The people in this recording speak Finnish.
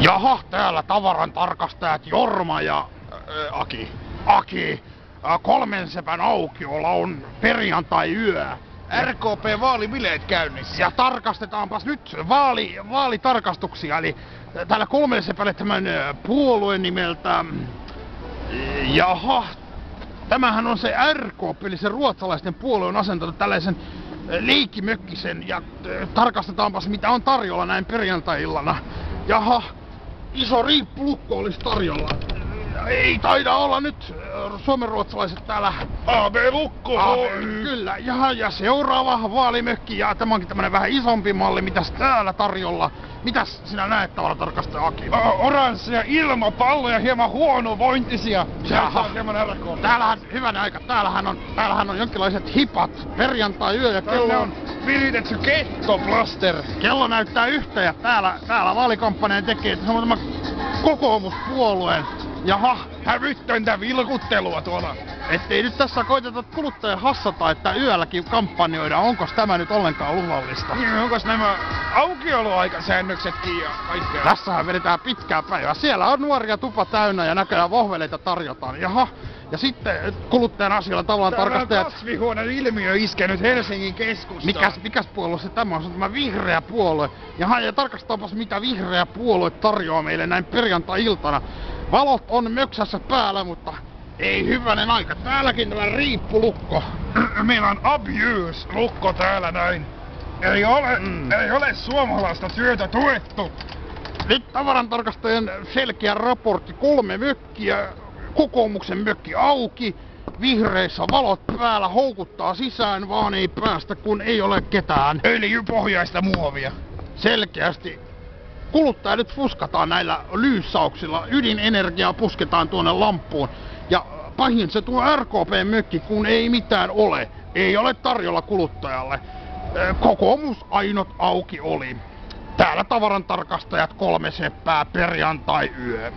Jaha, täällä tavaran tarkastajat Jorma ja Aki. Aki. Kolmen sepän aukiolla on perjantai-yö. RKP-vaalibileet käynnissä. Ja tarkastetaanpas nyt vaalitarkastuksia. Eli täällä kolmen sepälle tämän puolueen nimeltä... Jaha, tämähän on se RKP, eli se ruotsalaisten puolue on asentanut tällaisen leikkimökkisen. Ja tarkastetaanpas mitä on tarjolla näin perjantai-illana. Jaha, iso riippulukko olisi tarjolla. Ei taida olla nyt suomenruotsalaiset täällä. AB-lukko. Kyllä, ja seuraava vaalimökki, ja tämä onkin tämmönen vähän isompi malli, mitäs täällä tarjolla? Mitäs sinä näet tavaratarkastaja Aki? Oransseja ilmapalloja, hieman huonovointisia. Jaha. Hieman RKP. Täällähän, hyvänä aika, täällähän on jonkinlaiset hipat, perjantai-yö, ja kello on viritetty kettoplaster. kello näyttää yhtä, ja täällä vaalikampanjan tekee, että se on tämä kokoomuspuolueen. Jaha, Hävyttöntä vilkuttelua tuolla. ettei nyt tässä koiteta kuluttajan hassata, että yölläkin kampanjoidaan. Onkos tämä nyt ollenkaan luvallista? Onkos nämä aukioloaikasäännöksetkin ja kaikkea? Tässähän vedetään pitkää päivää. Siellä on nuoria tupa täynnä ja näköjään vohveleita tarjotaan. Jaha, ja sitten kuluttajan asioilla tavallaan tarkastajat... Kasvihuoneen ilmiö iskenyt Helsingin keskustaan. Mikäs puolue se tämä on? Se on tämä vihreä puolue. Jaha, ja tarkastaapas mitä vihreä puolue tarjoaa meille näin perjantai-iltana. Valot on möksässä päällä, mutta ei hyvänen aika. Täälläkin tämä riippulukko. Meillä on abuse-lukko täällä näin. Ei ole suomalaista työtä tuettu. Nyt tavarantarkastajan selkeä raportti. 3 mökkiä, kokoomuksen mökki auki. Vihreissä valot päällä, houkuttaa sisään, vaan ei päästä, kun ei ole ketään. Öljypohjaista muovia. Selkeästi kuluttaja nyt fuskataan näillä lyyssauksilla. Ydinenergiaa pusketaan tuonne lampuun. Ja pahin se tuo RKP-mökki, kun ei mitään ole. Ei ole tarjolla kuluttajalle. Kokoomus ainut auki oli. Täällä tavarantarkastajat 3 seppää perjantai-yö.